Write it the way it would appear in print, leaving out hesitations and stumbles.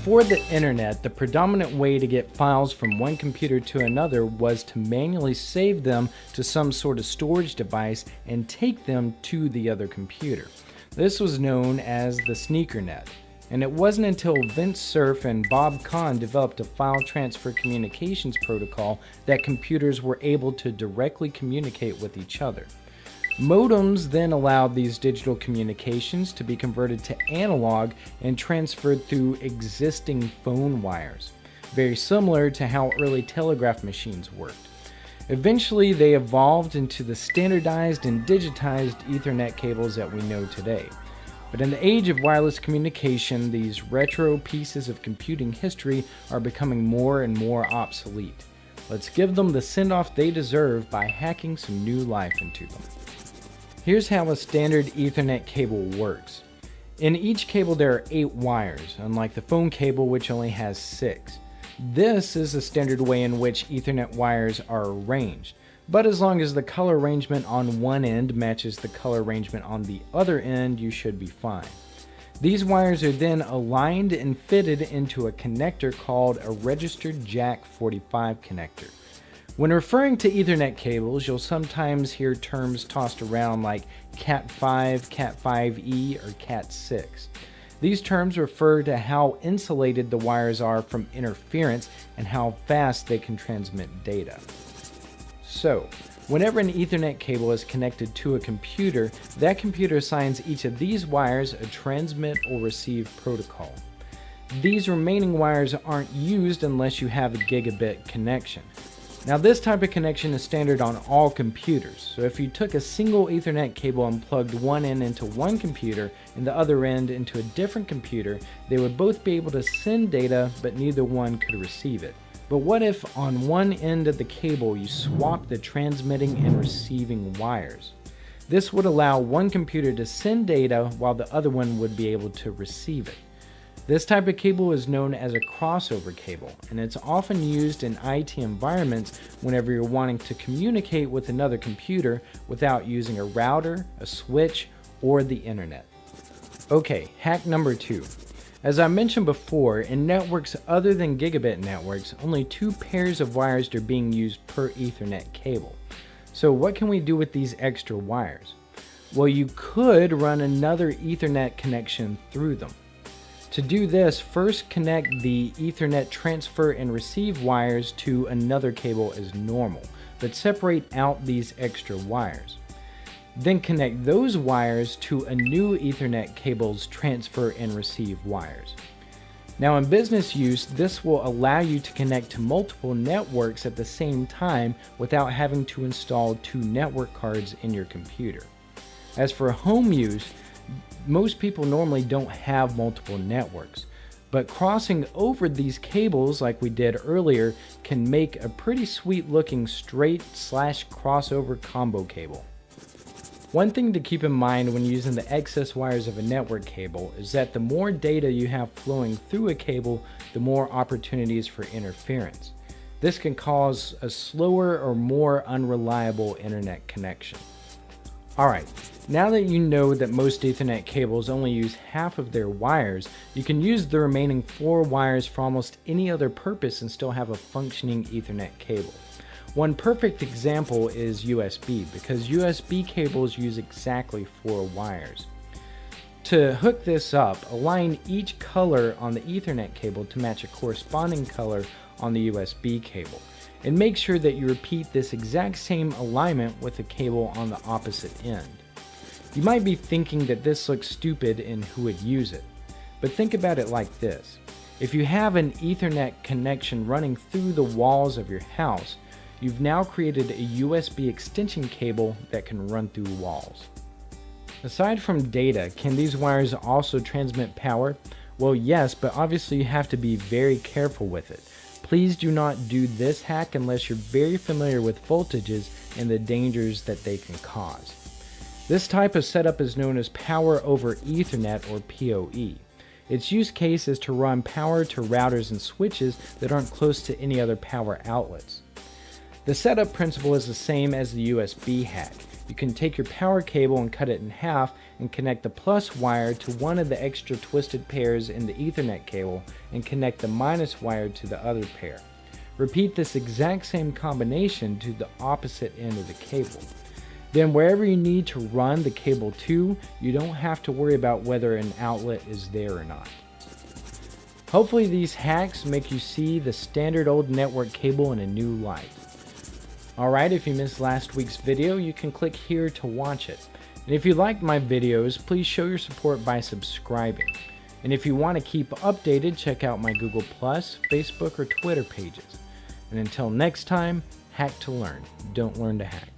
Before the internet, the predominant way to get files from one computer to another was to manually save them to some sort of storage device and take them to the other computer. This was known as the sneaker net. And it wasn't until Vince Cerf and Bob Kahn developed a file transfer communications protocol that computers were able to directly communicate with each other. Modems then allowed these digital communications to be converted to analog and transferred through existing phone wires, very similar to how early telegraph machines worked. Eventually, they evolved into the standardized and digitized Ethernet cables that we know today. But in the age of wireless communication, these retro pieces of computing history are becoming more and more obsolete. Let's give them the send-off they deserve by hacking some new life into them. Here's how a standard Ethernet cable works. In each cable there are 8 wires, unlike the phone cable which only has 6. This is the standard way in which Ethernet wires are arranged, but as long as the color arrangement on one end matches the color arrangement on the other end, you should be fine. These wires are then aligned and fitted into a connector called a registered jack 45 connector. When referring to Ethernet cables, you'll sometimes hear terms tossed around like Cat5, Cat5e, or Cat6. These terms refer to how insulated the wires are from interference and how fast they can transmit data. So, whenever an Ethernet cable is connected to a computer, that computer assigns each of these wires a transmit or receive protocol. These remaining wires aren't used unless you have a gigabit connection. Now, this type of connection is standard on all computers, so if you took a single Ethernet cable and plugged one end into one computer and the other end into a different computer, they would both be able to send data, but neither one could receive it. But what if on one end of the cable you swap the transmitting and receiving wires? This would allow one computer to send data while the other one would be able to receive it. This type of cable is known as a crossover cable, and it's often used in IT environments whenever you're wanting to communicate with another computer without using a router, a switch, or the internet. Okay, hack number 2. As I mentioned before, in networks other than gigabit networks, only 2 pairs of wires are being used per Ethernet cable. So what can we do with these extra wires? Well, you could run another Ethernet connection through them. To do this, first connect the Ethernet transfer and receive wires to another cable as normal, but separate out these extra wires. Then connect those wires to a new Ethernet cable's transfer and receive wires. Now, in business use, this will allow you to connect to multiple networks at the same time without having to install 2 network cards in your computer. As for home use, most people normally don't have multiple networks, but crossing over these cables like we did earlier can make a pretty sweet looking straight/crossover combo cable. One thing to keep in mind when using the excess wires of a network cable is that the more data you have flowing through a cable, the more opportunities for interference. This can cause a slower or more unreliable internet connection. Alright, now that you know that most Ethernet cables only use half of their wires, you can use the remaining 4 wires for almost any other purpose and still have a functioning Ethernet cable. One perfect example is USB, because USB cables use exactly 4 wires. To hook this up, align each color on the Ethernet cable to match a corresponding color on the USB cable. And make sure that you repeat this exact same alignment with the cable on the opposite end. You might be thinking that this looks stupid and who would use it, but think about it like this. If you have an Ethernet connection running through the walls of your house, you've now created a USB extension cable that can run through walls. Aside from data, can these wires also transmit power? Well, yes, but obviously you have to be very careful with it. Please do not do this hack unless you're very familiar with voltages and the dangers that they can cause. This type of setup is known as Power over Ethernet, or PoE. Its use case is to run power to routers and switches that aren't close to any other power outlets. The setup principle is the same as the USB hack. You can take your power cable and cut it in half and connect the plus wire to one of the extra twisted pairs in the Ethernet cable and connect the minus wire to the other pair. Repeat this exact same combination to the opposite end of the cable. Then wherever you need to run the cable to, you don't have to worry about whether an outlet is there or not. Hopefully these hacks make you see the standard old network cable in a new light. Alright, if you missed last week's video, you can click here to watch it. And if you liked my videos, please show your support by subscribing. And if you want to keep updated, check out my Google+, Facebook, or Twitter pages. And until next time, hack to learn. Don't learn to hack.